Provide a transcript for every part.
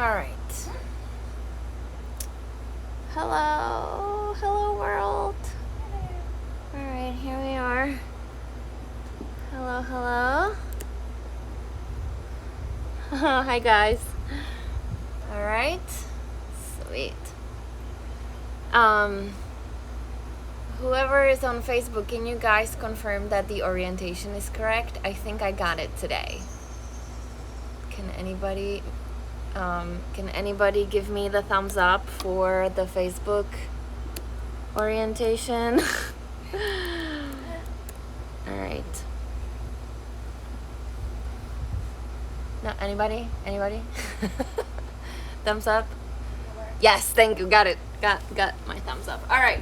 Alright. Hello world. Alright, here we are. Hello. Hi guys. Alright. Sweet. Whoever is on Facebook, can you guys confirm that the orientation is correct? I think I got it today. Can anybody give me the thumbs up for the Facebook orientation? All right. No, anybody? Thumbs up? Yes, thank you. Got it. Got my thumbs up. All right.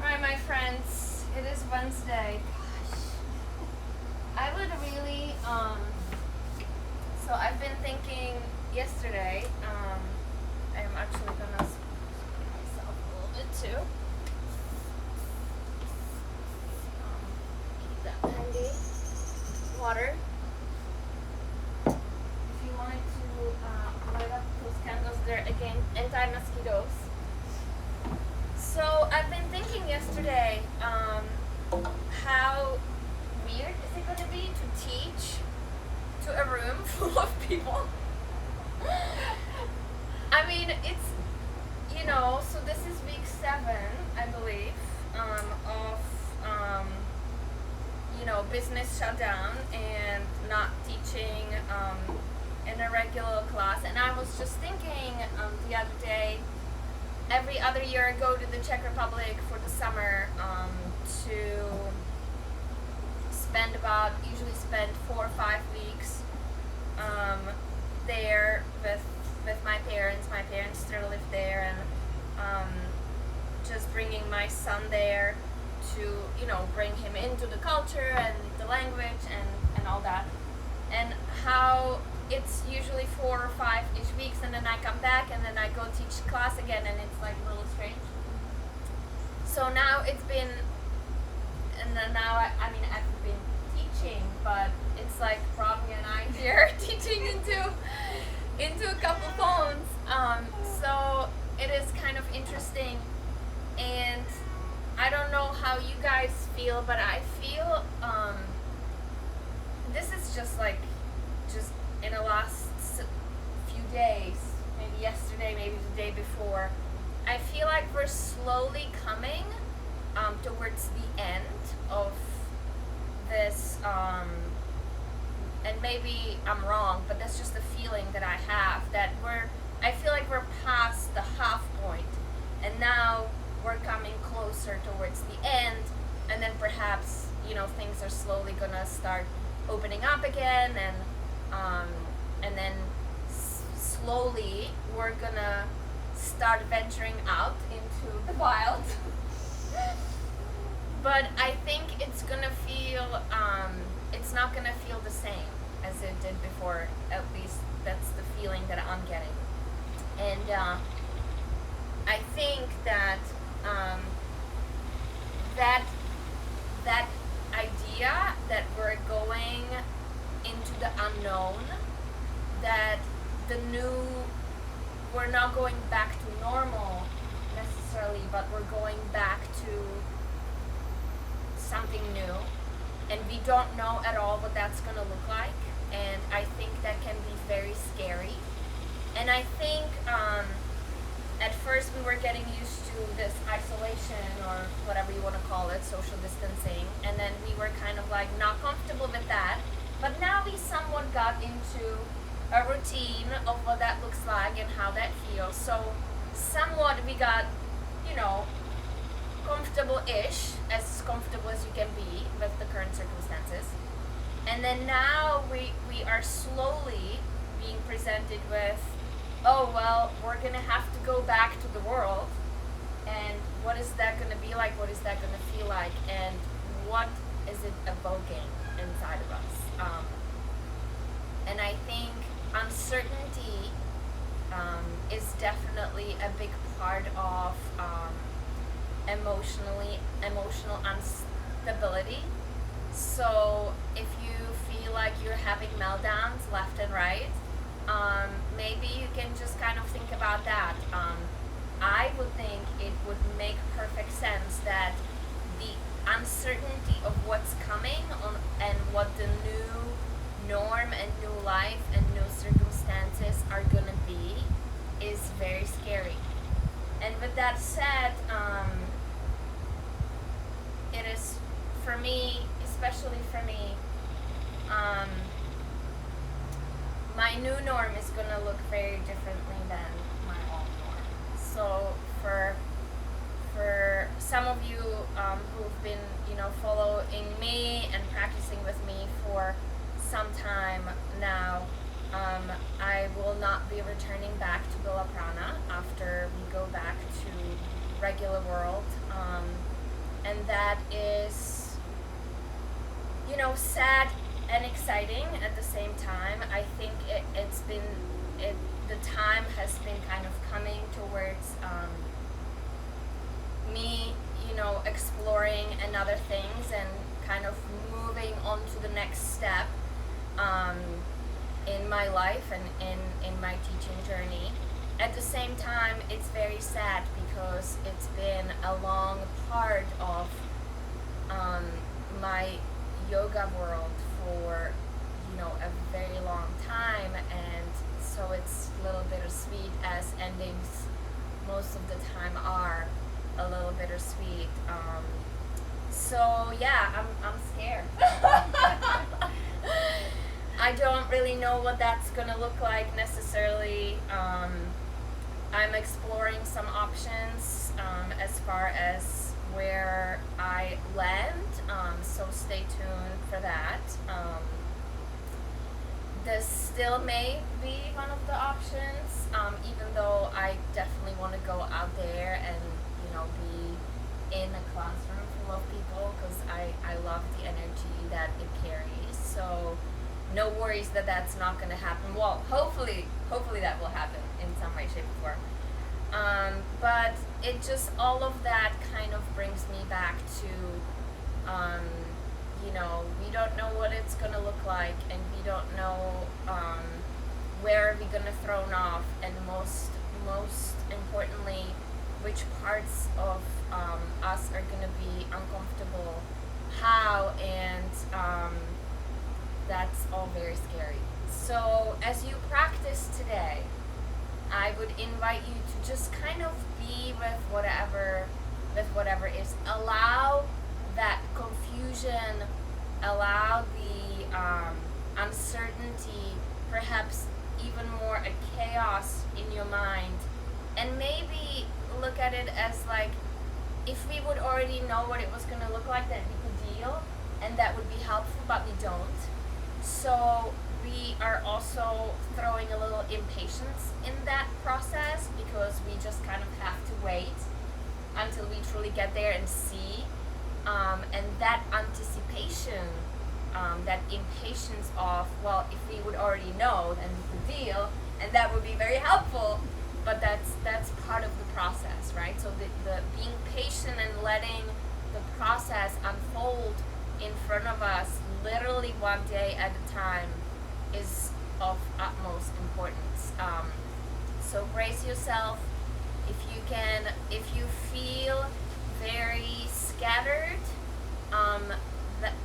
All right, my friends. It is Wednesday. Gosh. I would really so I've been thinking yesterday, I'm actually gonna spray myself a little bit too. Keep that handy. Water. If you wanted to light up those candles, they're again anti-mosquitoes. So I've been thinking yesterday, how weird is it gonna be to teach to a room full of people? I mean, it's, so this is week 7, I believe, of, business shutdown and not teaching in a regular class. And I was just thinking the other day, every other year I go to the Czech Republic for the summer to usually spend 4 or 5 weeks there with my parents. My parents still live there, and just bringing my son there to bring him into the culture and the language and all that, and how it's usually 4 or 5-ish weeks, and then I come back and then I go teach class again, and it's like a little strange. So now it's been, and then now I mean I've been teaching, but it's like Robbie and I here teaching into a couple phones. So it is kind of interesting, and I don't know how you guys feel, but I feel this is just in the last few days, maybe yesterday, maybe the day before, I feel like we're slowly coming towards the end of this, and maybe I'm wrong, but that's just the feeling that I have, that I feel like we're past the half point, and now we're coming closer towards the end, and then perhaps things are slowly gonna start opening up again, and then slowly we're gonna start venturing out into the wild. But I think it's gonna feel, it's not gonna feel the same as it did before. At least that's the feeling that I'm getting. And I think that that idea that we're going into the unknown, that we're not going back to normal necessarily, but we're going back to something new, and we don't know at all what that's going to look like, and I think that can be very scary. And I think at first we were getting used to this isolation, or whatever you want to call it, social distancing, and then we were kind of like not comfortable with that, but now we somewhat got into a routine of what that looks like and how that feels. So somewhat we got comfortable-ish, as comfortable as you can be with the current circumstances. And then now we are slowly being presented with, oh well, we're gonna have to go back to the world, and what is that gonna be like, what is that gonna feel like, and what is it evoking inside of us. And I think uncertainty is definitely a big part of emotional instability. So if you feel like you're having meltdowns left and right, maybe you can just kind of think about that. I would think it would make perfect sense that the uncertainty of what's coming on and what the new norm and new life and new circumstances are gonna be is very scary. And with that said, it is for me, especially for me, um, my new norm is gonna look very differently than my old norm. So for some of you who've been, following me and practicing with me for some time now, I will not be returning back to Bila Prana after we go back to regular world, and that is, sad and exciting at the same time. I think the time has been kind of coming towards me, exploring another things and kind of moving on to the next step in my life and in my teaching journey. At the same time, it's very sad because it's been a long part of my yoga world for a very long time, and so it's a little bittersweet, as endings most of the time are a little bittersweet. So yeah, I'm scared. I don't really know what that's gonna look like necessarily. I'm exploring some options as far as where I land, so stay tuned for that. This still may be one of the options, even though I definitely want to go out there and be in a classroom full of people, because I love the energy that it carries. So no worries that that's not going to happen. Well, hopefully that will happen in some way, shape, or form. But it just, all of that kind of brings me back to, we don't know what it's going to look like, and we don't know where we're going to thrown off, and most importantly, which parts of us are going to be uncomfortable, how, and that's all very scary. So as you practice today, I would invite you to just kind of be with whatever is. Allow that confusion, allow the uncertainty, perhaps even more a chaos in your mind, and maybe look at it as like, if we would already know what it was going to look like, then we could deal, and that would be helpful, but we don't. So we are also throwing a little impatience in that process, because we just kind of have to wait until we truly get there and see. And that anticipation, that impatience of, well, if we would already know, then we could deal, and that would be very helpful. But that's part of the process, right? So the being patient and letting the process unfold in front of us, literally one day at a time, is of utmost importance. So brace yourself. If you can, if you feel very scattered,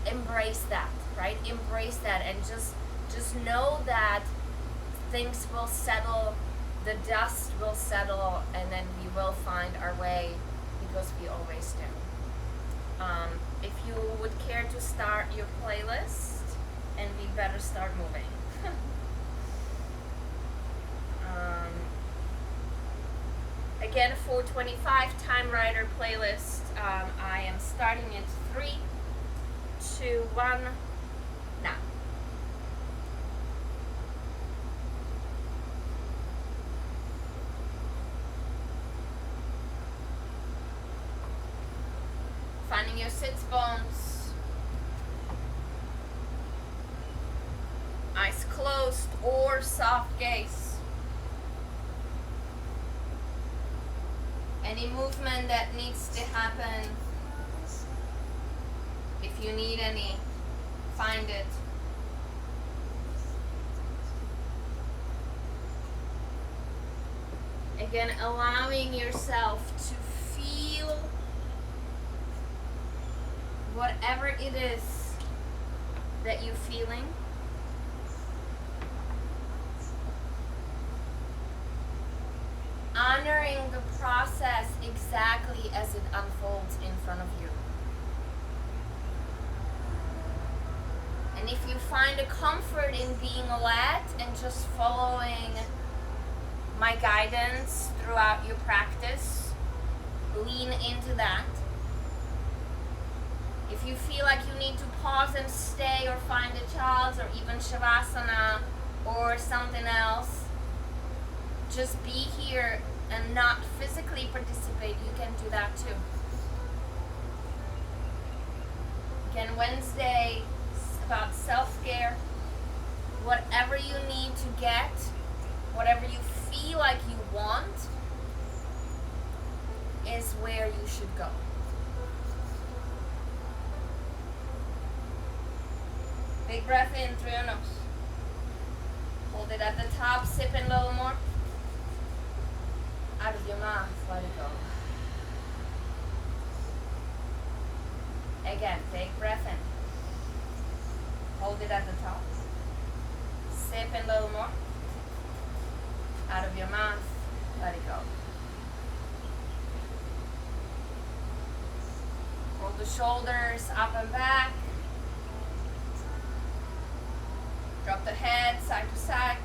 embrace that, right? Embrace that, and just know that things will settle, the dust will settle, and then we will find our way, because we always do. If you would care to start your playlist, and we better start moving. Again, 425 Time Rider playlist. I am starting it 3, 2, 1, now. Finding your sits bones. Eyes closed or soft gaze. Any movement that needs to happen, if you need any, find it. Again, allowing yourself to feel whatever it is that you're feeling. Honoring the process exactly as it unfolds in front of you. And if you find a comfort in being led and just following my guidance throughout your practice, lean into that. If you feel like you need to pause and stay or find a child's or even shavasana or something else, just be here and not physically participate, you can do that too. Again, Wednesday is about self-care. Whatever you need to get, whatever you feel like you want, is where you should go. Big breath in through your nose. Hold it at the top, sip in a little more. Out of your mouth, let it go. Again, big breath in. Hold it at the top. Sip in a little more. Out of your mouth, let it go. Roll the shoulders up and back. Drop the head side to side.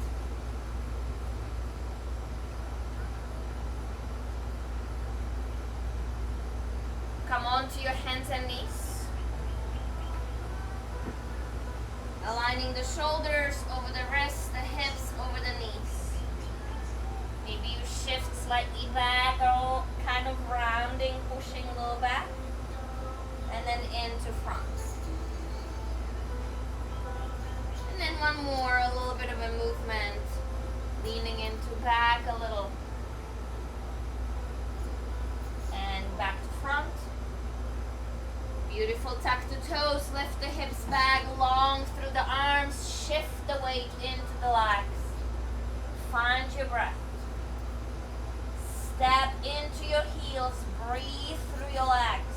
Come onto your hands and knees. Aligning the shoulders over the wrists, the hips over the knees. Maybe you shift slightly back or kind of rounding, pushing a little back. And then into front. And then one more, a little bit of a movement. Leaning into back a little. And back to front. Beautiful, tuck the toes, lift the hips back, long through the arms, shift the weight into the legs. Find your breath. Step into your heels, breathe through your legs.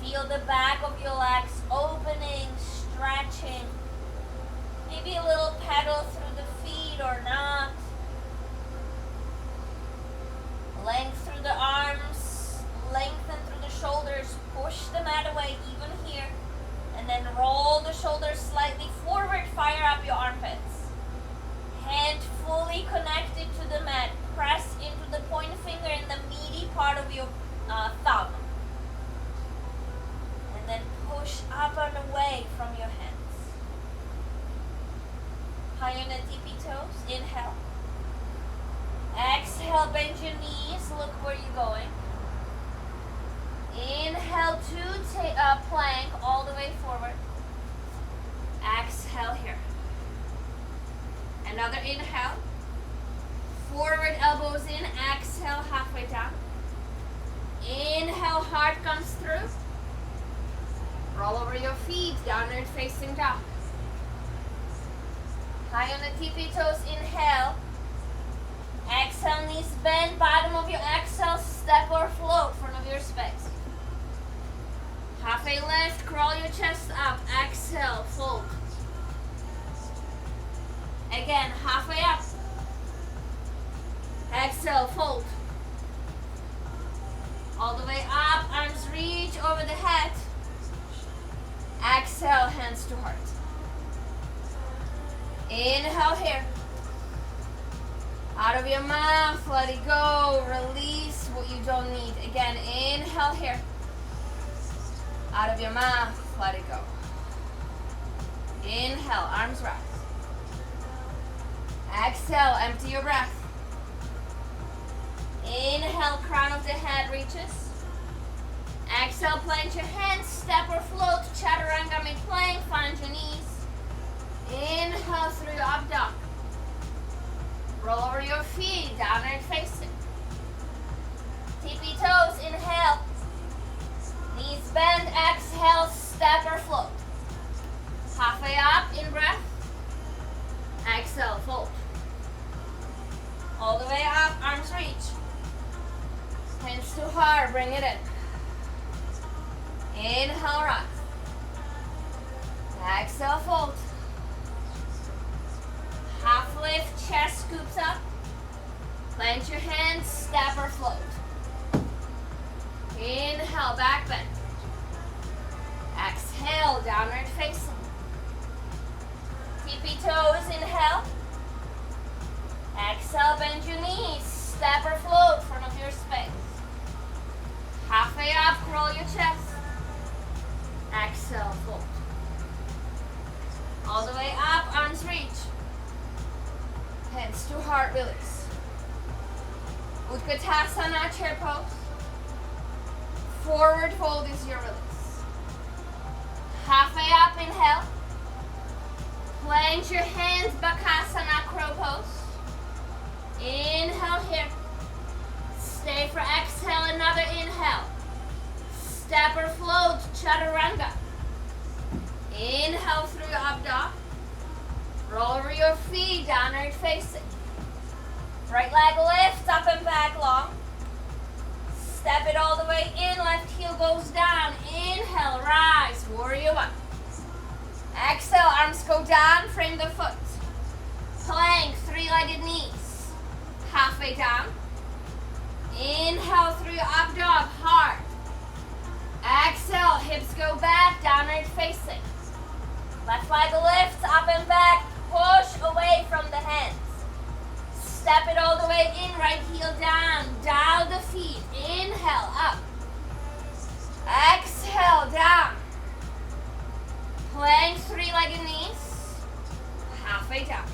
Feel the back of your legs opening, stretching. Maybe a little pedal through the feet or not. Length through the arms, lengthen through the shoulders, push the mat away even here. And then roll the shoulders slightly forward, fire up your armpits. Hand fully connected to the mat. Press into the pointer finger and the meaty part of your thumb. And then push up and away from your hands. High on the tippy toes. Inhale. Exhale, bend your knees. Look where you're going. Inhale to plank all the way forward. Exhale here. Another inhale. Forward elbows in. Exhale halfway down. Inhale, heart comes through. Roll over your feet, downward facing dog. High on the tippy toes, inhale. Exhale, knees bend, bottom of your exhale, step or float, front of your space. Halfway lift, crawl your chest up, exhale, fold. Again, halfway up. Exhale, fold. All the way up, arms reach over the head. Exhale, hands to heart. Inhale here. Out of your mouth, let it go. Release what you don't need. Again, inhale here. Out of your mouth, let it go. Inhale, arms rise. Exhale, empty your breath. Inhale, crown of the head reaches. Exhale, plant your hands, step or float, chaturanga mid-plank, find your knees. Inhale through your up dog. Roll over your feet, downward facing. Tippy toes, inhale. Knees bend, exhale, step or float. arms reach. Hands to heart, bring it in. Inhale, rise. Exhale, fold. Half lift, chest scoops up. Plant your hands, step or float. Inhale, back bend. Exhale, downward facing. Tippy toes, inhale. Exhale, bend your knees, step or float, front of your space. Halfway up, curl your chest. Exhale, fold. All the way up, arms reach. Hands to heart, release. Utkatasana, chair pose. Forward fold is your release. Halfway up, inhale. Plant your hands, Bakasana, crow pose. Inhale here. Stay for exhale, another inhale. Step or float, chaturanga. Inhale through your up dog. Roll over your feet, downward facing. Right leg lifts up and back long. Step it all the way in, left heel goes down. Inhale, rise, warrior one. Exhale, arms go down, frame the foot. Plank, three-legged knees. Halfway down. Inhale through your up dog, hard. Exhale, hips go back, downward facing. Left leg lifts up and back, push away from the hands. Step it all the way in, right heel down, dial the feet. Inhale, up. Exhale, down. Plank, three-legged knees. Halfway down.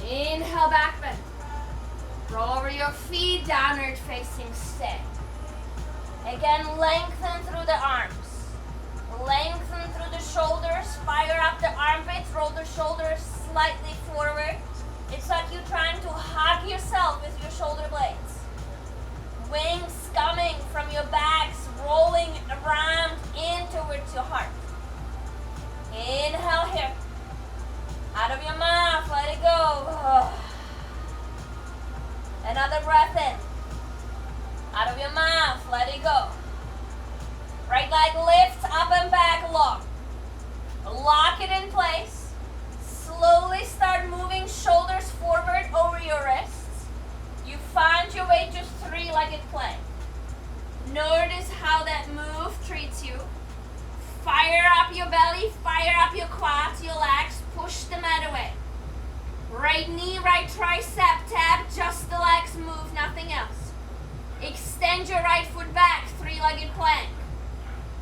Inhale, back bend. Roll over your feet, downward facing, stay. Again, lengthen through the arms. Lengthen through the shoulders, fire up the armpits, roll the shoulders slightly forward. It's like you're trying to hug yourself with your shoulder blades. Wings coming from your backs, rolling around in towards your heart. Inhale here. Out of your mouth, let it go. Another breath in. Out of your mouth, let it go. Right leg lifts up and back long. Lock it in place. Slowly start moving shoulders forward over your wrists. You find your way to three-legged plank. Notice how that move treats you. Fire up your belly, fire up your quads, your legs, push the mat away. Right knee, right tricep tap, just the legs move, nothing else. Extend your right foot back, three-legged plank.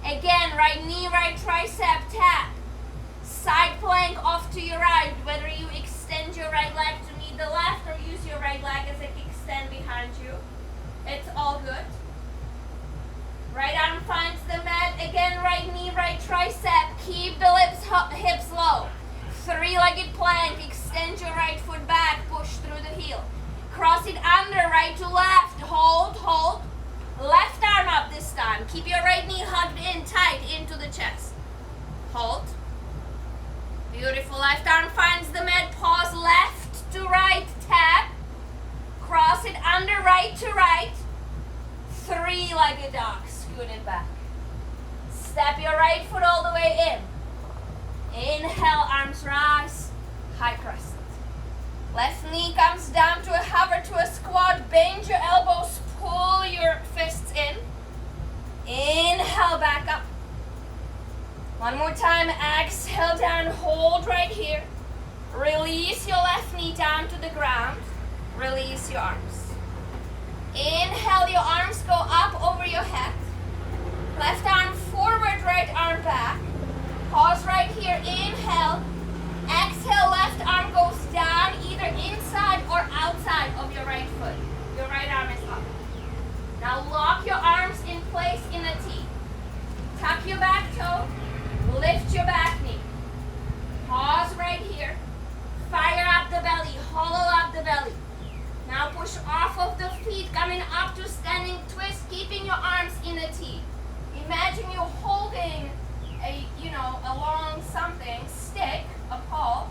Again, right knee, right tricep tap. Side plank off to your right, whether you extend your right leg to meet the left or use your right leg as a kickstand behind you. It's all good. Right arm finds the mat. Again, right knee, right tricep. Keep the hips low. Three-legged plank. Extend your right foot back. Push through the heel. Cross it under, right to left. Hold, hold. Left arm up this time. Keep your right knee hugged in tight into the chest. Hold. Beautiful. Left arm finds the mat. Pause left to right. Tap. Cross it under, right to right. Three-legged dog. Scoot it back. Step your right foot all the way in. Inhale, arms rise. High crescent. Left knee comes down to a hover to a squat. Bend your elbows. Pull your fists in. Inhale, back up. One more time. Exhale down. Hold right here. Release your left knee down to the ground. Release your arms. Inhale, your arms go up over your head. Left arm forward, right arm back. Pause right here. Inhale. Exhale, left arm goes down either inside or outside of your right foot. Your right arm is up. Now lock your arms in place in a T. Tuck your back toe. Lift your back knee. Pause right here. Fire up the belly. Hollow up the belly. Now push off of the feet, coming up to standing twist, keeping your arms in a T. Imagine you're holding a long something, stick, a pole,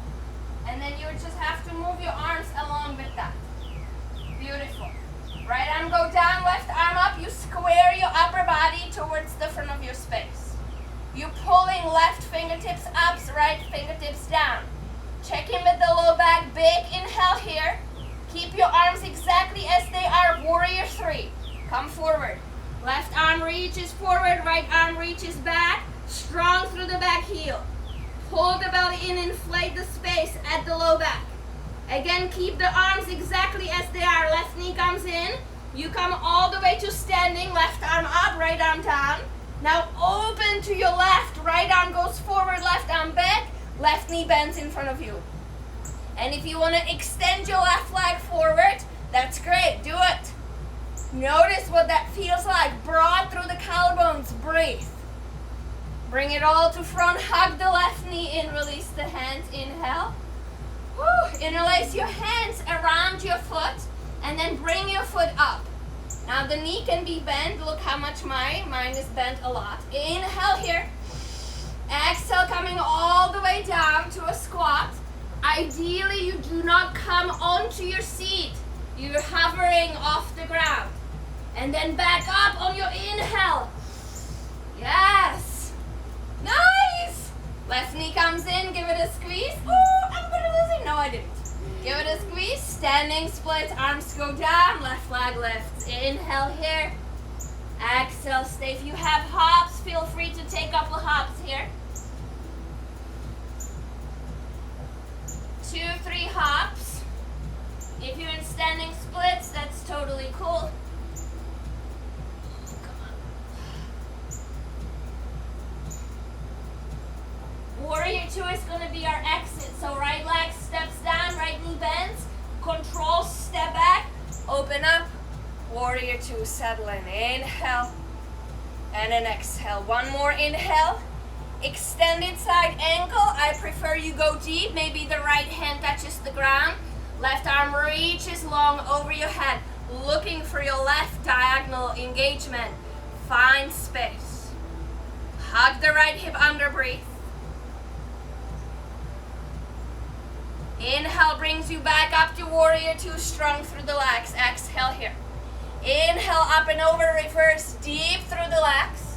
and then you just have to move your arms along with that. Beautiful. go down, left arm up. You square your upper body towards the front of your space. You're pulling left fingertips up, right fingertips down. Check in with the low back, big inhale here. Keep your arms exactly as they are, warrior three. Come forward. Left arm reaches forward, right arm reaches back. Strong through the back heel. Pull the belly in, inflate the space at the low back. Again, keep the arms exactly as they are. Left knee comes in. You come all the way to standing. Left arm up, right arm down. Now open to your left. Right arm goes forward, left arm back. Left knee bends in front of you. And if you want to extend your left leg forward, that's great. Do it. Notice what that feels like. Broad through the collarbones. Breathe. Bring it all to front. Hug the left knee in. Release the hands. Inhale. Woo. Interlace your hands around your foot and then bring your foot up. Now the knee can be bent. Look how much mine is bent a lot. Inhale here. Exhale, coming all the way down to a squat. Ideally, you do not come onto your seat. You're hovering off the ground. And then back up on your inhale. Yes. Nice. Left knee comes in. Give it a squeeze. Oh, I'm going to lose it. No, I didn't. Give it a squeeze. Standing split. Arms go down. Left leg lifts. Inhale here. Exhale, stay. If you have hops, feel free to take a couple hops here. 2, 3 hops. If you're in standing splits, that's totally cool. Come on. Warrior 2 is going to be our exit. So right leg steps down, right knee bends. Control, step back, open up. Warrior 2, settle in. Inhale and an exhale. One more inhale. Extended side ankle. I prefer you go deep. Maybe the right hand touches the ground. Left arm reaches long over your head. Looking for your left diagonal engagement. Find space. Hug the right hip under, breathe. Inhale brings you back up to warrior 2, strong through the legs. Exhale here. Inhale up and over, reverse deep through the legs.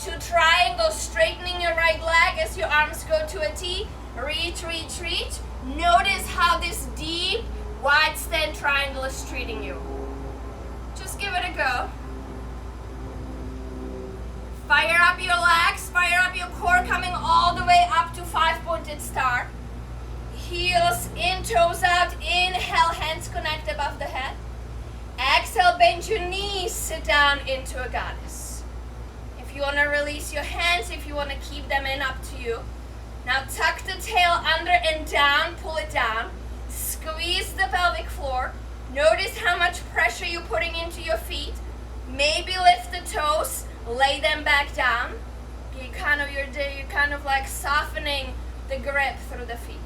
To triangle, straightening your right leg as your arms go to a T. Reach, reach, reach. Notice how this deep, wide stand triangle is treating you. Just give it a go. Fire up your legs, fire up your core, coming all the way up to 5-pointed star. Heels in, toes out. Inhale, hands connect above the head. Exhale, bend your knees, sit down into a goddess. If you want to release your hands, if you want to keep them in, up to you. Now tuck the tail under and down, pull it down. Squeeze the pelvic floor. Notice how much pressure you're putting into your feet. Maybe lift the toes, lay them back down. You're kind of like softening the grip through the feet.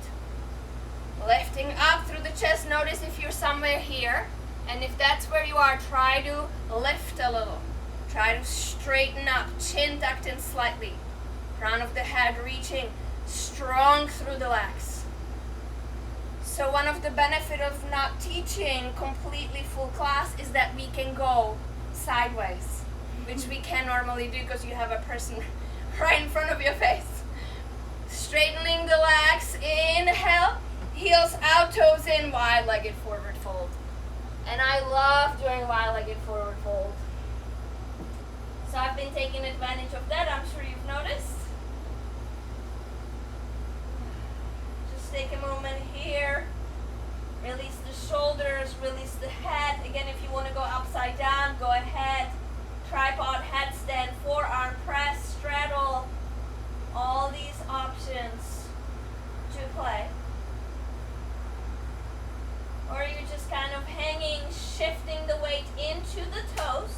Lifting up through the chest. Notice if you're somewhere here. And if that's where you are, try to lift a little. Try to straighten up, chin tucked in slightly. Crown of the head reaching strong through the legs. So one of the benefits of not teaching completely full class is that we can go sideways, which we can normally do because you have a person right in front of your face. Straightening the legs, inhale, heels out, toes in, wide-legged forward fold. And I love doing wide-legged forward fold. So I've been taking advantage of that, I'm sure you've noticed. Just take a moment here. Release the shoulders, release the head. Again, if you want to go upside down, go ahead. Tripod, headstand, forearm press, straddle. All these options to play. Or you're just kind of hanging, shifting the weight into the toes.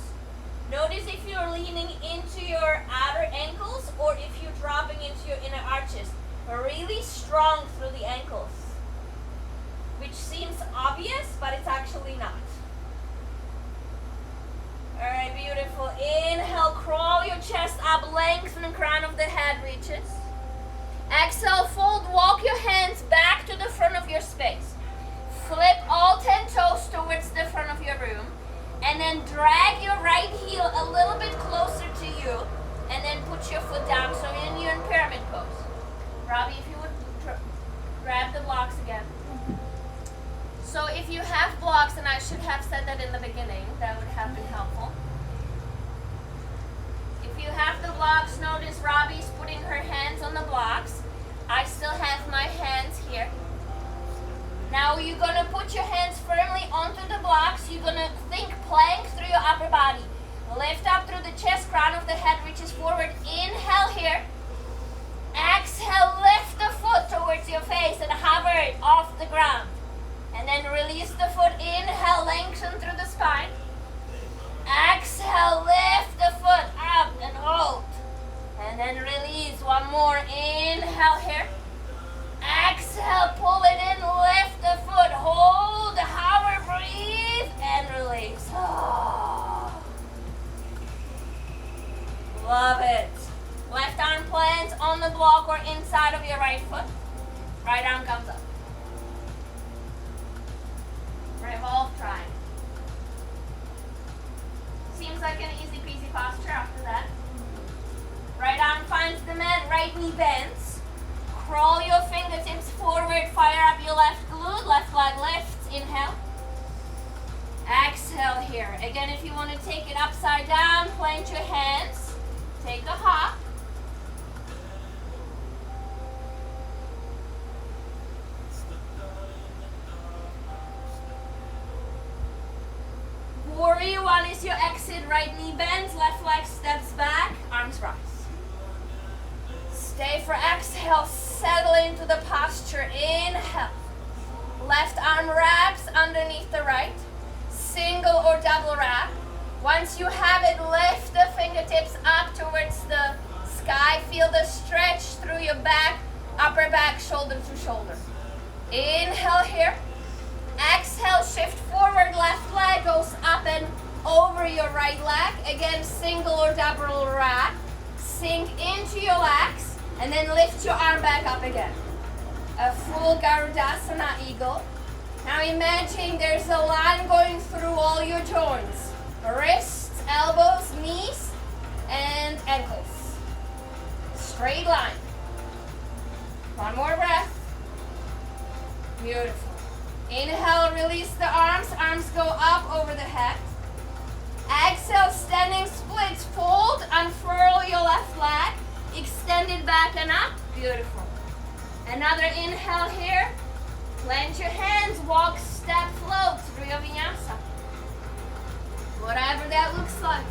Notice if you're leaning into your outer ankles or if you're dropping into your inner arches. Really strong through the ankles. Which seems obvious, but it's actually not. Alright, beautiful. Inhale, crawl your chest up, lengthen the crown of the head reaches. Exhale, fold, walk your hands back to the front of your space. Flip all 10 toes towards the front of your room. in the beginning. That would have been helpful. If you have the blocks, notice Robbie's putting her hands on the blocks. I still have my hands here. Now you're going to put your hands firmly onto the blocks. You're going to think plank through your upper body. Lift up through the chest, crown of the head reaches forward. Inhale here. Exhale, lift the foot towards your face and hover it off the ground. And then release the foot. Inhale, lengthen through the spine. Exhale, lift the foot up and hold. And then release. One more. Inhale here. Exhale, pull it in, lift the foot, hold, hover, breathe, and release. Oh. Love it. Left arm plants on the block or inside of your right foot. Right arm comes up. Revolve triangle. Seems like an easy peasy posture after that. Right arm finds the mat, right knee bends. Crawl your fingertips forward, fire up your left glute, left leg lifts, inhale. Exhale here. Again, if you want to take it upside down, plant your hands, take a hop. Warrior one is your exit, right knee bends, left leg steps back, arms rise. Stay for exhale, settle into the posture, inhale. Left arm wraps underneath the right, single or double wrap. Once you have it, lift the fingertips up towards the sky, feel the stretch through your back, upper back, shoulder to shoulder. Inhale here. Exhale, shift forward, left leg goes up and over your right leg. Again, single or double wrap. Sink into your legs and then lift your arm back up again. A full Garudasana eagle. Now imagine there's a line going through all your joints. Wrists, elbows, knees, and ankles. Straight line. One more breath. Beautiful. Inhale, release the arms. Arms go up over the head. Exhale, standing splits. Fold, unfurl your left leg. Extend it back and up. Beautiful. Another inhale here. Plant your hands. Walk, step, float through your vinyasa. Whatever that looks like.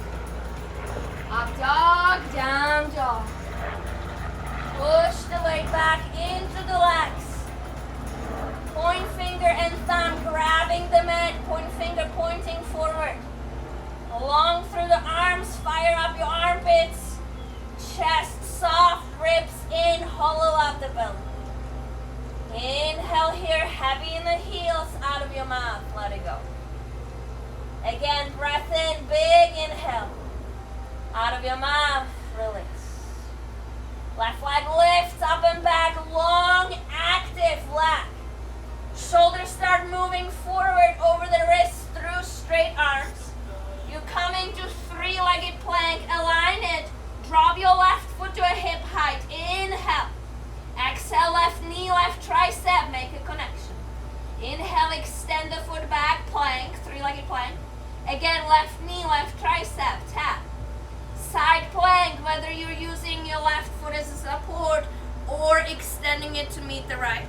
Up dog, down dog. Push the weight back into the legs. Point finger and thumb grabbing the mat, point finger pointing forward. Long through the arms, fire up your armpits. Chest soft, ribs in, hollow out the belly. Inhale here, heavy in the heels, out of your mouth, let it go. Again, breath in, big inhale. Out of your mouth, release. Left leg lifts up and back, long, active leg. Shoulders start moving forward over the wrists through straight arms. You come into three-legged plank, align it. Drop your left foot to a hip height. Inhale. Exhale, left knee, left tricep, make a connection. Inhale, extend the foot back, plank, three-legged plank. Again, left knee, left tricep, tap. Side plank, whether you're using your left foot as a support or extending it to meet the right.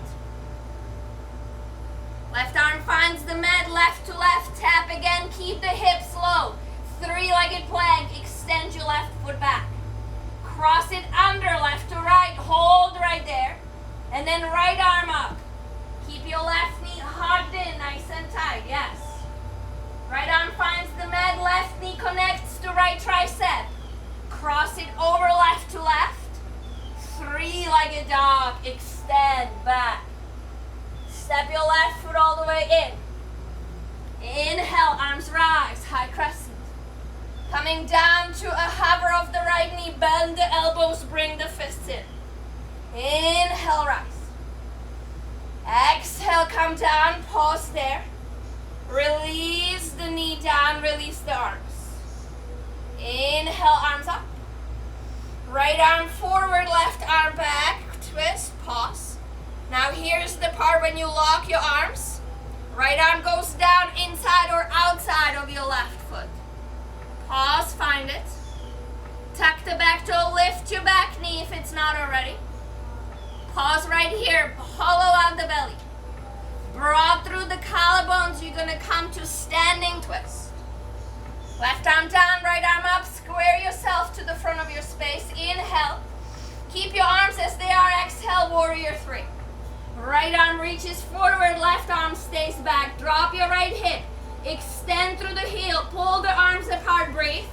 Left arm finds the mat, left to left, tap again, keep the hips low. Three-legged plank, extend your left foot back. Cross it under, left to right, hold right there. And then right arm up. Keep your left knee hugged in, nice and tight, yes. Right arm finds the mat, left knee connects to right tricep. Cross it over left to left. Three-legged dog, extend back. Step your left foot all the way in. Inhale, arms rise, high crescent. Coming down to a hover of the right knee, bend the elbows, bring the fists in. Inhale, rise. Exhale, come down, pause there. Release the knee down, release the arms. Inhale, arms up. Right arm forward, left arm back, twist, pause. Now here's the part when you lock your arms. Right arm goes down inside or outside not already, pause right here, hollow out the belly. Broad through the collarbones, you're gonna come to standing twist. Left arm down, right arm up, square yourself to the front of your space. Inhale, keep your arms as they are. Exhale, warrior three. Right arm reaches forward, left arm stays back. Drop your right hip, extend through the heel, pull the arms apart, breathe.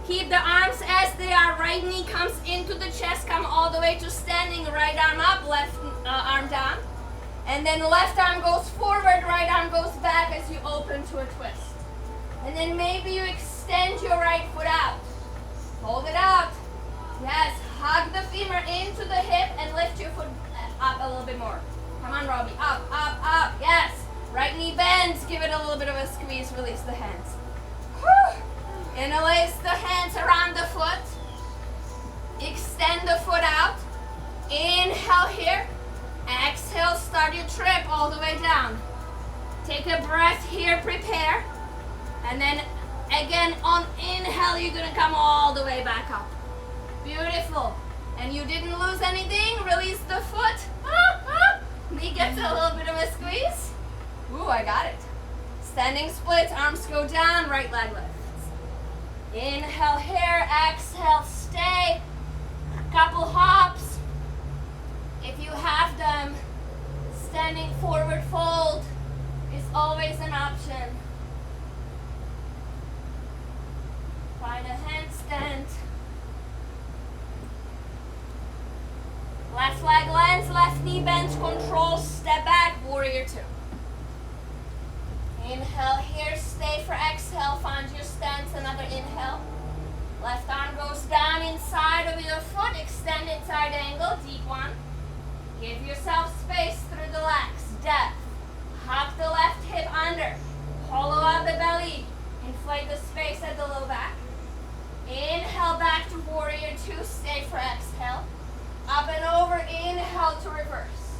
Keep the arms as they are. Right knee comes into the chest, come all the way to standing. Right arm up, left arm down. And then left arm goes forward, right arm goes back as you open to a twist. And then maybe you extend your right foot out. Hold it out. Yes, hug the femur into the hip and lift your foot up a little bit more. Come on, Robbie. Up, up, up. Yes. Right knee bends. Give it a little bit of a squeeze. Release the hands. Whew. Interlace the hands around the foot. Extend the foot out. Inhale here. Exhale, start your trip all the way down. Take a breath here, prepare. And then again on inhale, you're gonna come all the way back up. Beautiful. And you didn't lose anything. Release the foot. Knee gets a little bit of a squeeze. Ooh, I got it. Standing split, arms go down, right leg lifts. Inhale here, exhale, stay. Couple hops. If you have them, standing forward fold is always an option. Find a handstand. Left leg lands, left knee bends, control, step back, warrior two. Inhale here, stay for exhale, find your stance, another inhale. Left arm goes down inside of your foot, extend inside angle, deep one. Give yourself space through the legs, depth. Hug the left hip under, hollow out the belly, inflate the space at the low back. Inhale back to warrior two, stay for exhale. Up and over, inhale to reverse.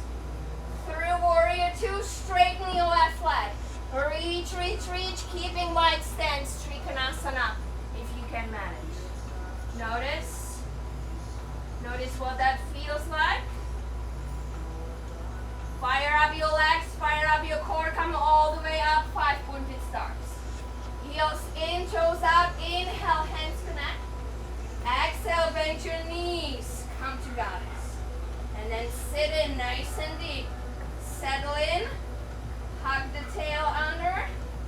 Through warrior two, straighten your left leg. Reach, reach, reach, keeping wide stance, Trikonasana, if you can manage. Notice what that feels like. Fire up your legs, fire up your core, come all the way up, 5-pointed stars. Heels in, toes out, inhale, hands connect. Exhale, bend your knees, come to goddess. And then sit in nice and deep. Settle in, hug the tail under,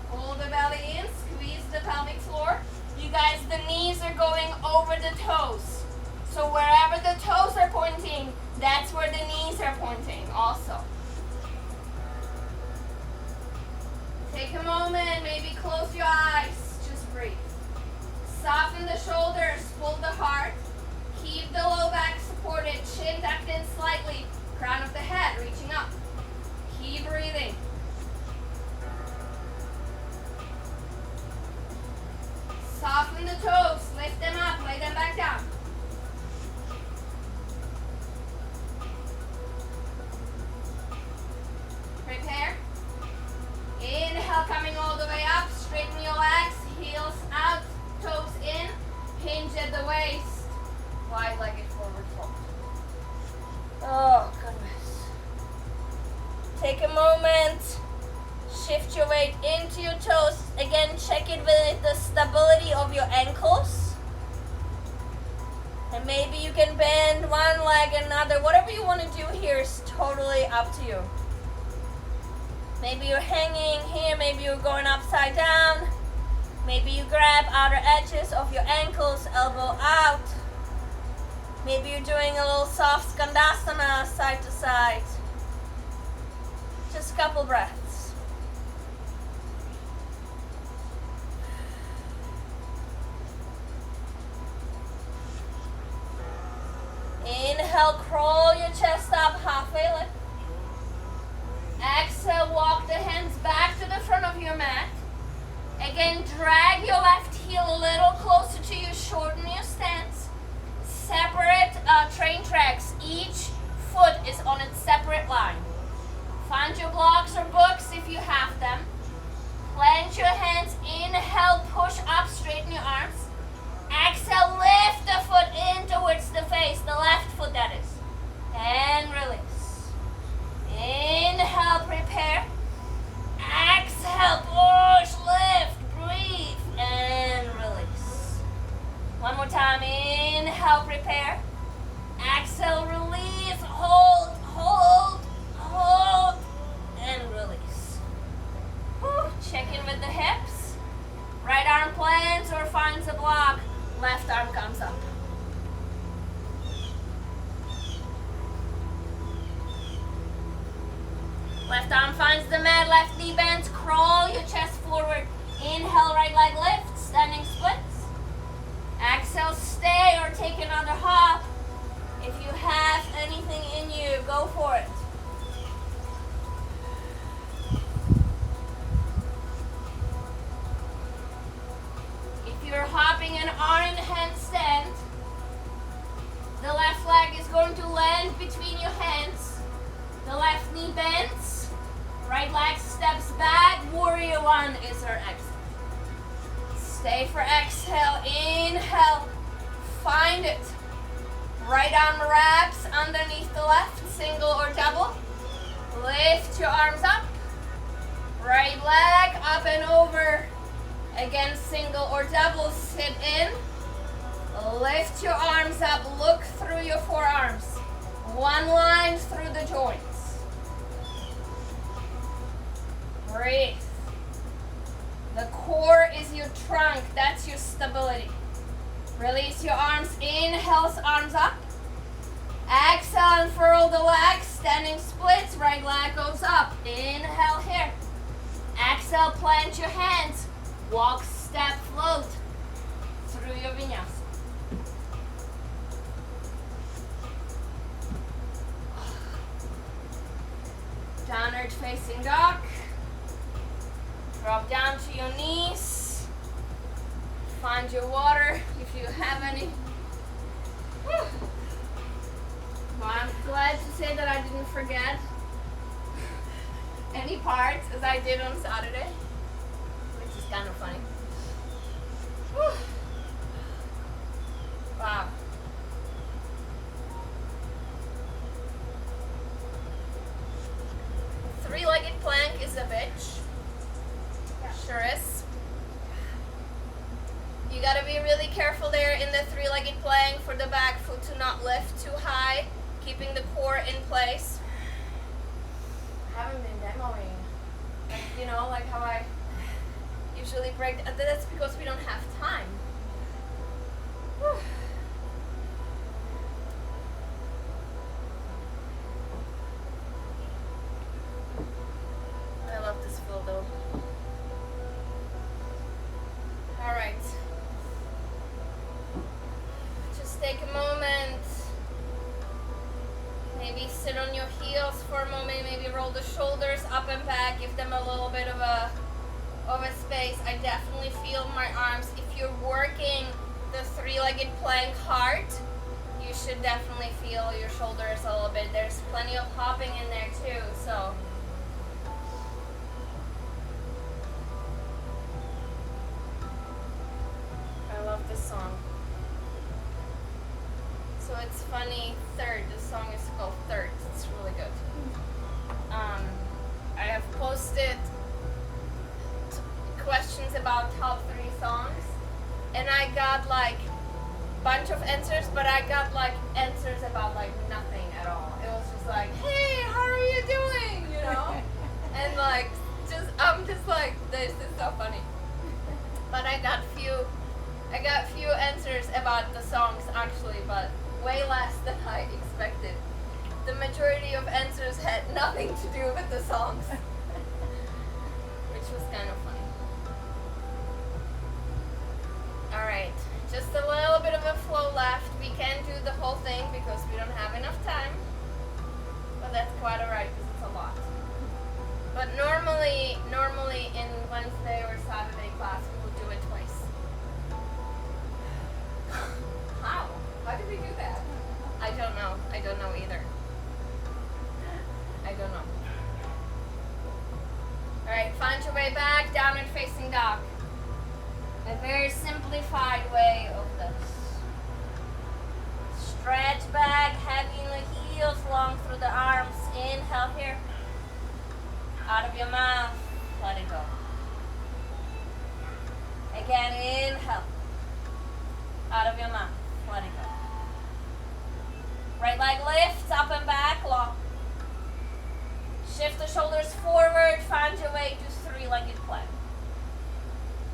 pull the belly in, squeeze the pelvic floor. You guys, the knees are going over the toes. So wherever the toes are pointing, that's where the knees are pointing also. Take a moment, maybe close your eyes, just breathe. Soften the shoulders, pull the heart. Keep the low back supported, chin tucked in slightly, crown of the head reaching up. Keep breathing. Soften the toes, lift them up, lay them back down. Prepare. Inhale, coming all the way up, straighten your legs, heels out, toes in, hinge at the waist, wide-legged forward fold. Oh, goodness. Take a moment, shift your weight into your toes. Again, check it with the stability of your ankles. And maybe you can bend one leg, another. Whatever you want to do here is totally up to you. Maybe you're hanging here, maybe you're going upside down. Maybe you grab outer edges of your ankles, elbow out. Maybe you're doing a little soft skandasana, side to side. Just a couple breaths. Inhale, crawl your chest up, halfway lift. Exhale, walk the hands back to the front of your mat. Again, drag your left heel a little closer to you, shorten your stance. Separate train tracks. Each foot is on its separate line. Find your blocks or books if you have them. Plant your hands, inhale, push up, straighten your arms. Exhale, lift the foot in towards the face, the left foot. and release. Inhale, prepare. Exhale, push, lift, breathe, and release. One more time. Inhale, prepare. Exhale, release, hold, hold, hold, and release. Whew. Check in with the hips. Right arm plants or finds a block. Left arm comes up. Left arm finds the mat, left knee bends, crawl your chest forward. Inhale, right leg lift, standing splits. Exhale, stay or take another hop. If you have anything in you, go for it. If you're hopping an arm in handstand, the left leg is going to land between your hands. The left knee bends, right leg steps back. Warrior one is our exhale. Stay for exhale. Inhale, find it. Right arm wraps underneath the left, single or double. Lift your arms up. Right leg up and over. Again, single or double, sit in. Lift your arms up, look through your forearms. One line through the joints. Breathe. The core is your trunk, that's your stability. Release your arms, inhale, arms up. Exhale, unfurl the legs, standing splits, right leg goes up. Inhale here. Exhale, plant your hands. Walk, step, float through your vinyasa. Downward facing dog. Drop down to your knees. Find your water if you have any. Whew. Well, I'm glad to say that I didn't forget any parts as I did on Saturday, which is kind of funny. Whew. Wow. Three-legged plank is a bitch. Sure is. You gotta be really careful there in the three-legged plank for the back foot to not lift too high, keeping the core in place. I haven't been demoing. Like, you know, like how I usually break. That's because we don't have time. Whew. I love this flow though. Alright. Just take a moment. Maybe sit on your heels for a moment. Maybe roll the shoulders up and back. Give them a little bit of a space. I definitely feel my arms. If you're working the three-legged plank hard, you should definitely feel your shoulders a little bit. There's plenty of hopping in there too, so. I love this song. So it's funny, Third. This song is called Third. It's really good. I have posted questions about top 3 songs, and I got like bunch of answers, but I got like answers about like nothing at all. It was just like, hey, how are you doing? You know? And like, I'm just like, this is so funny. But I got few answers about the songs actually, but way less than I expected. The majority of answers had nothing to do with the songs, which was kind of funny. Alright, just a little bit of a flow left. We can't do the whole thing because we don't have enough time, but that's quite alright because it's a lot. But normally in Wednesday or Saturday class we would do it twice. How? How did we do that? I don't know. I don't know either. I don't know. Alright, find your way back, downward facing dog. A very simplified way of this. Stretch back, heavy in the heels long through the arms. Inhale here. Out of your mouth, let it go. Again, inhale. Out of your mouth, let it go. Right leg lifts up and back, long. Shift the shoulders forward, find your way to three-legged plank.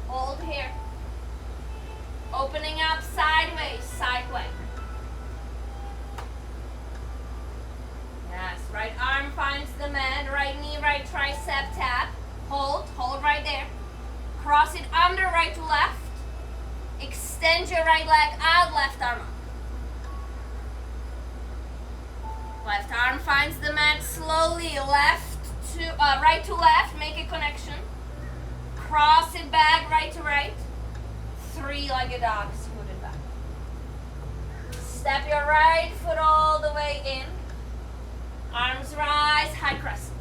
Hold here. Opening up sideways, side plank. Yes, right arm finds the mat, right knee, right tricep tap. Hold right there. Cross it under, right to left. Extend your right leg out, left arm up. Left arm finds the mat slowly, right to left, make a connection. Cross it back, right to right. Three-legged dog, scoot it back. Step your right foot all the way in. Arms rise, high crescent.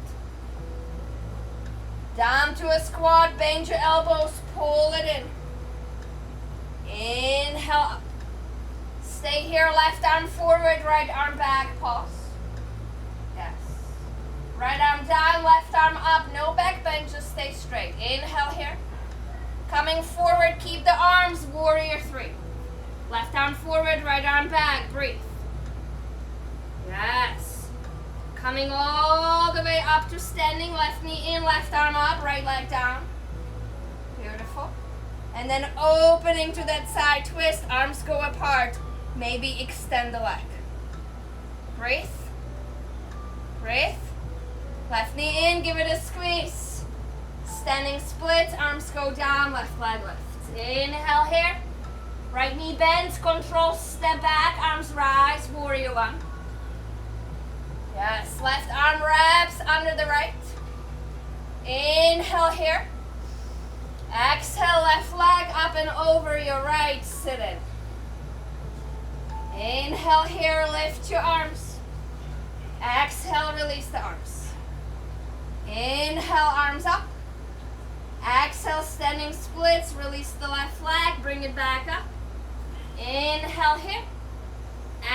Down to a squat, bend your elbows, pull it in. Inhale up. Stay here, left arm forward, right arm back, pause. Yes. Right arm down, left arm up, no back bend, just stay straight. Inhale here. Coming forward, keep the arms, warrior three. Left arm forward, right arm back, breathe. Yes. Coming all the way up to standing, left knee in, left arm up, right leg down. Beautiful. And then opening to that side twist, arms go apart. Maybe extend the leg. Breathe. Breathe. Left knee in, give it a squeeze. Standing split, arms go down, left leg lifts. Inhale here. Right knee bends, control, step back, arms rise, warrior one. Yes, left arm wraps under the right. Inhale here. Exhale, left leg up and over your right, sit in. Inhale here, lift your arms. Exhale, release the arms. Inhale, arms up. Exhale, standing splits, release the left leg, bring it back up. Inhale here.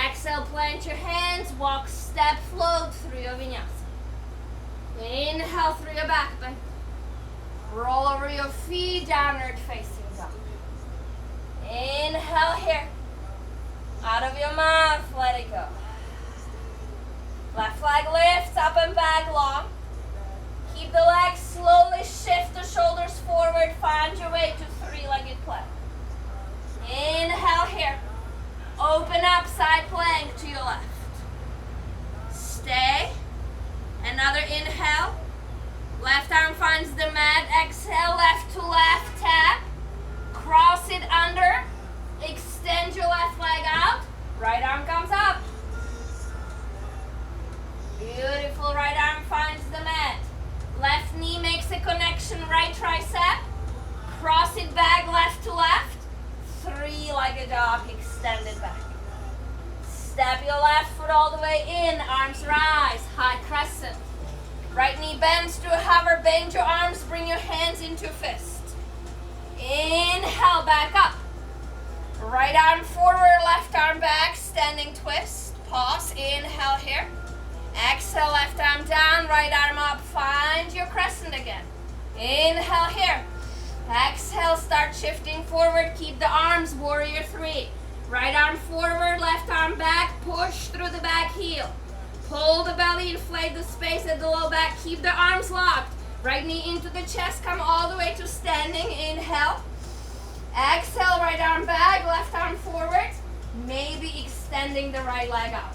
Exhale, plant your hands, walk, step, float through your vinyasa. Inhale through your back bend. Roll over your feet, downward facing dog. Inhale here. Out of your mouth, let it go. Left leg lifts up and back long. Keep the legs slowly, shift the shoulders forward, find your way to three-legged plank. Inhale here. Open up, side plank to your left. Stay. Another inhale. Left arm finds the mat. Exhale, left to left, tap. Cross it under. Extend your left leg out. Right arm comes up. Beautiful, right arm finds the mat. Left knee makes a connection, right tricep. Cross it back, left to left. Three-legged dog, extend it back. Step your left foot all the way in, arms rise, high crescent. Right knee bends to a hover, bend your arms, bring your hands into fist. Inhale, back up. Right arm forward, left arm back, standing twist. Pause, inhale here. Exhale, left arm down, right arm up, find your crescent again. Inhale here. Exhale, start shifting forward, keep the arms, warrior three. Right arm forward, left arm back, push through the back heel. Pull the belly, inflate the space at the low back, keep the arms locked. Right knee into the chest, come all the way to standing, inhale. Exhale, right arm back, left arm forward. Maybe extending the right leg out.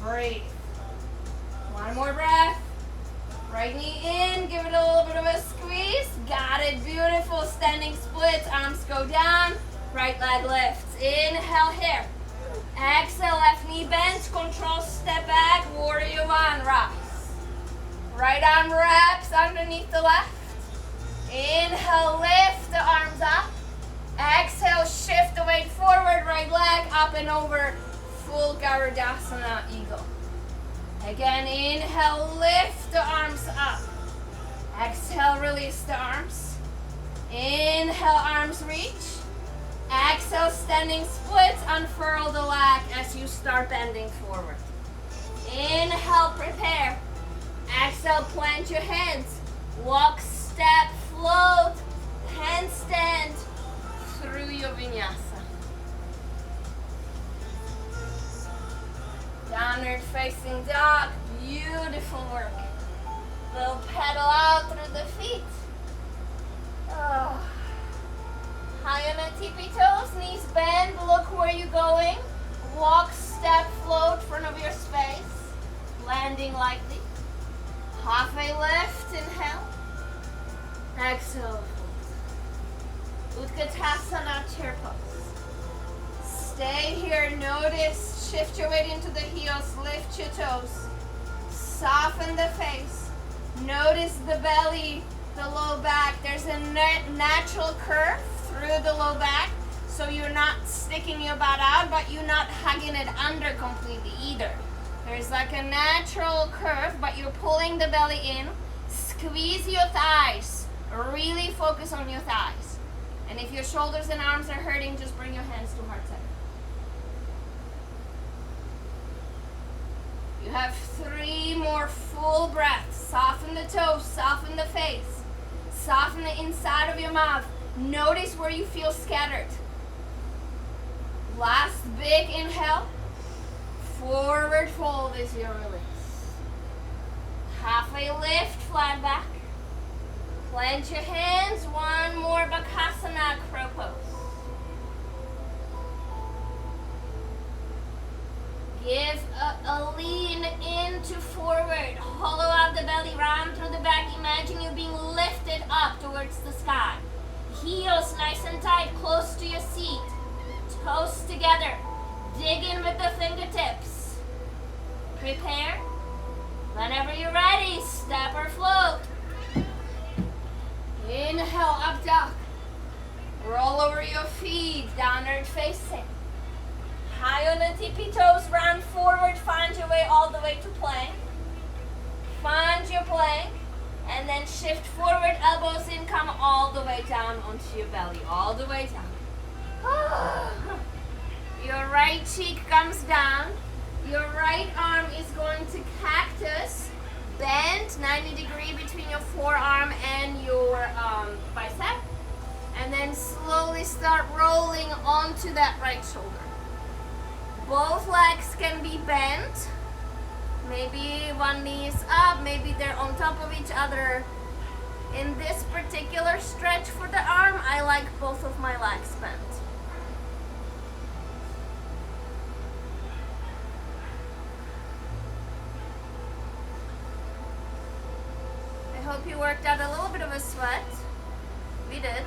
Breathe. One more breath. Right knee in, give it a little bit of a squeeze. Got it, beautiful. Standing splits, arms go down. Right leg lifts. Inhale here. Exhale, left knee bends, control, step back, warrior one, rise. Right arm wraps underneath the left. Inhale, lift the arms up. Exhale, shift the weight forward, right leg up and over, full Garudasana, eagle. Again, inhale, lift the arms up. Exhale, release the arms. Inhale, arms reach. Exhale, standing splits, unfurl the leg as you start bending forward. Inhale, prepare. Exhale, plant your hands. Walk, step, float, handstand through your vinyasa. Downward facing dog, beautiful work. Little pedal out through the feet. Oh. High on the tippy toes, knees bend, look where you're going. Walk, step, float, front of your space. Landing lightly. Halfway lift, inhale. Exhale, fold. Utkatasana, chair pose. Stay here, notice, shift your weight into the heels, lift your toes. Soften the face. Notice the belly, the low back. There's a natural curve through the low back, so you're not sticking your butt out, but you're not hugging it under completely either. There's like a natural curve, but you're pulling the belly in. Squeeze your thighs. Really focus on your thighs. And if your shoulders and arms are hurting, just bring your hands to heart center. You have 3 more full breaths. Soften the toes, soften the face. Soften the inside of your mouth. Notice where you feel scattered. Last big inhale. Forward fold is your release. Halfway lift, flat back. Plant your hands. One more Bakasana, crow pose. Give a lean into forward. Hollow out the belly, round through the back. Imagine you being lifted up towards the sky. Heels nice and tight, close to your seat. Toes together. Dig in with the fingertips. Prepare. Whenever you're ready, step or float. Inhale, up dog. Roll over your feet, downward facing. High on the tippy toes, round forward, find your way all the way to plank. Find your plank, and then shift forward, elbows in, come all the way down onto your belly, all the way down. Your right cheek comes down. Your right arm is going to cactus. Bend 90 degrees between your forearm and your bicep. And then slowly start rolling onto that right shoulder. Both legs can be bent. Maybe one knee is up, maybe they're on top of each other. In this particular stretch for the arm, I like both of my legs bent. I hope you worked out a little bit of a sweat. We did.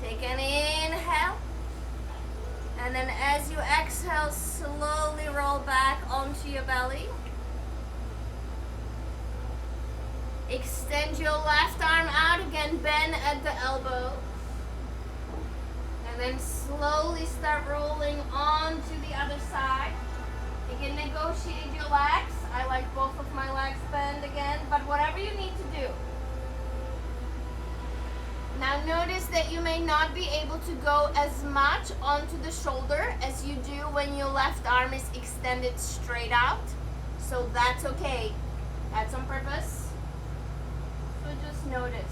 Take an inhale, and then as you exhale, slowly roll back onto your belly. Extend your left arm out again, bend at the elbow. And then slowly start rolling onto the other side. You can negotiate your legs. I like both of my legs bent again, but whatever you need to do. Now notice that you may not be able to go as much onto the shoulder as you do when your left arm is extended straight out. So that's okay. That's on purpose. So just notice.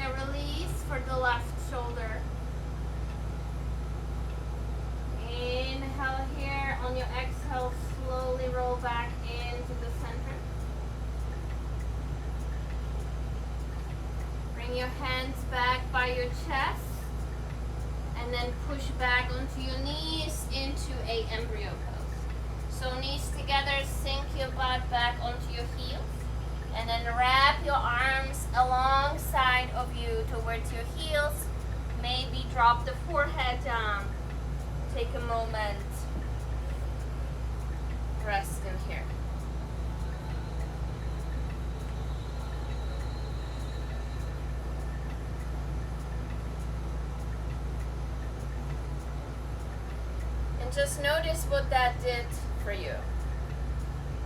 a release for the left shoulder. Inhale here. On your exhale, slowly roll back into the center. Bring your hands back by your chest. And then push back onto your knees into a embryo pose. So knees together, sink your butt back onto your heels. And then wrap your arms alongside of you towards your heels. Maybe drop the forehead down. Take a moment. Rest in here. And just notice what that did for you.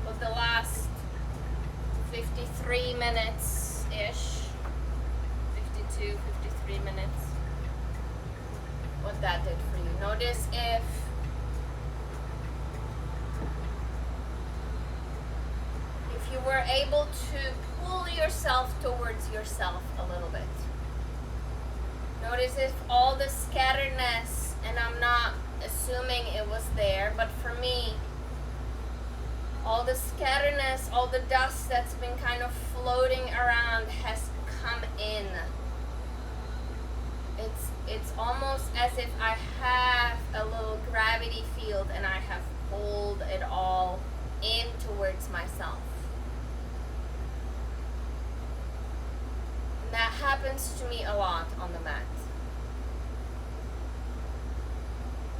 What the last 53 minutes-ish, 52, 53 minutes, what that did for you. Notice if you were able to pull yourself towards yourself a little bit. Notice if all the scatteredness, and I'm not assuming it was there, but for me, all the scatteredness, all the dust that's been kind of floating around has come in. It's almost as if I have a little gravity field and I have pulled it all in towards myself. And that happens to me a lot on the mat.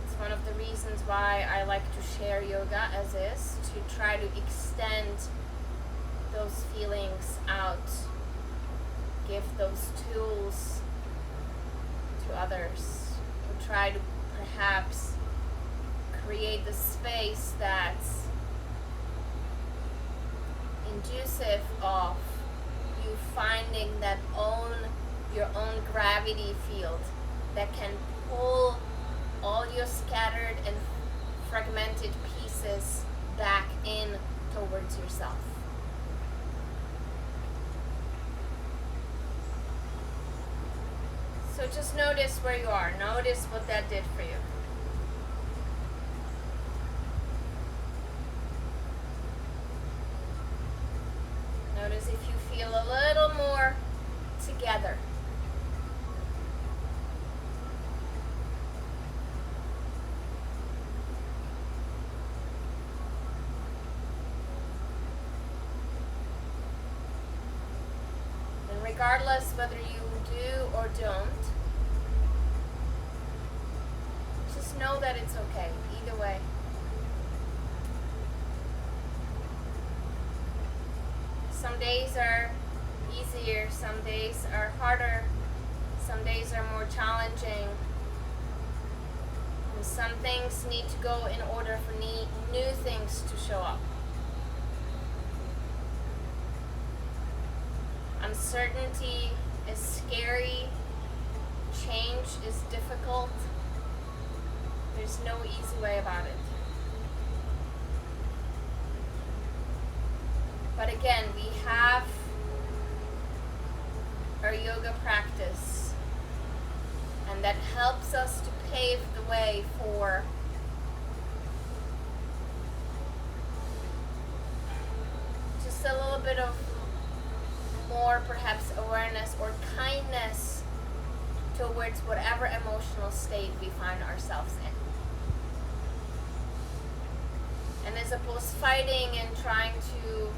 It's one of the reasons why I like to share yoga as is, to try to extend those feelings out, give those tools to others, to try to perhaps create the space that's inducive of you finding your own gravity field that can pull all your scattered and fragmented pieces back in towards yourself. So just notice where you are. Notice what that did for you. Notice if you feel a little more together. And regardless whether you do or don't, just know that it's okay, either way. Some days are easier, some days are harder, some days are more challenging. And some things need to go in order for new things to show up. Uncertainty is scary, change is difficult. There's no easy way about it. But again, we have our yoga practice, and that helps us to pave the way for just a little bit of more perhaps awareness or kindness towards whatever emotional state we find ourselves in. And as opposed to fighting and trying to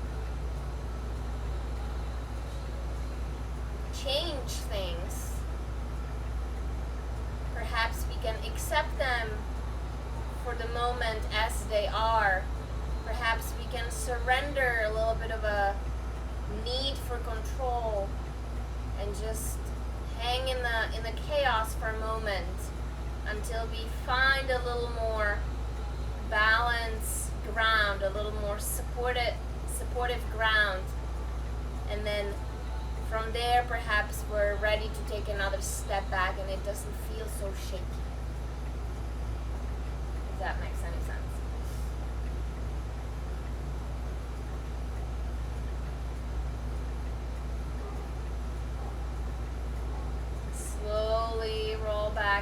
change things, perhaps we can accept them for the moment as they are. Perhaps we can surrender a little bit of a need for control and just hang in the chaos for a moment until we find a little more balanced ground, a little more supportive ground, and then from there perhaps we're ready to take another step back and it doesn't feel so shaky. If that makes any sense.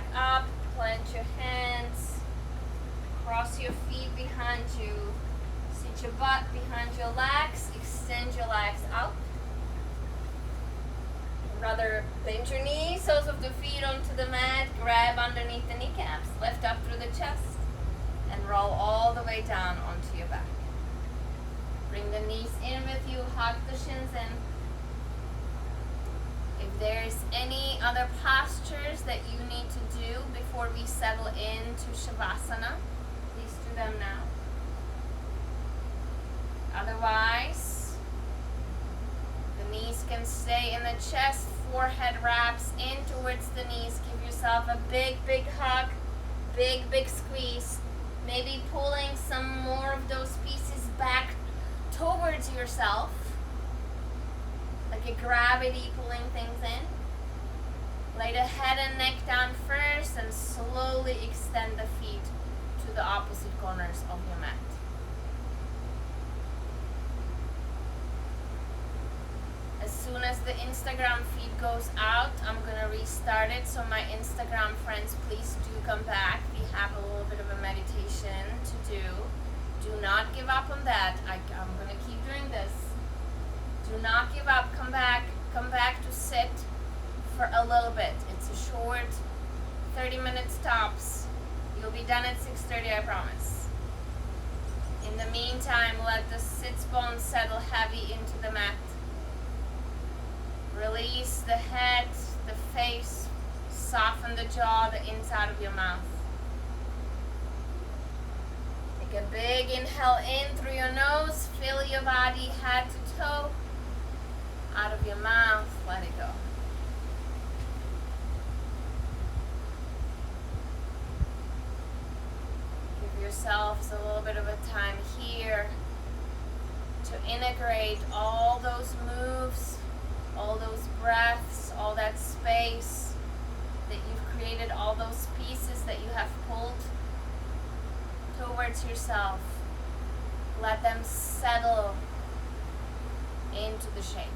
back up, plant your hands, cross your feet behind you, sit your butt behind your legs, extend your legs out. Rather bend your knees, soles of the feet onto the mat, grab underneath the kneecaps, lift up through the chest, and roll all the way down onto your back. Bring the knees in with you, hug the shins in. If there's any other postures that you need to do before we settle into Shavasana, please do them now. Otherwise, the knees can stay in the chest, forehead wraps in towards the knees. Give yourself a big, big hug, big, big squeeze. Maybe pulling some more of those pieces back towards yourself, like a gravity pulling things in. Lay the head and neck down first and slowly extend the feet to the opposite corners of your mat. As soon as the Instagram feed goes out, I'm gonna restart it. So my Instagram friends, please do come back. We have a little bit of a meditation to do. Do not give up on that. I'm gonna keep doing this. Do not give up. Come back to sit for a little bit. It's a short 30-minute stops. You'll be done at 6:30, I promise. In the meantime, let the sits bones settle heavy into the mat. Release the head, the face, soften the jaw, the inside of your mouth. Take a big inhale in through your nose, fill your body head to toe. Out of your mouth, let it go. Give yourselves a little bit of a time here to integrate all those moves, all those breaths, all that space that you've created, all those pieces that you have pulled towards yourself. Let them settle into the shape.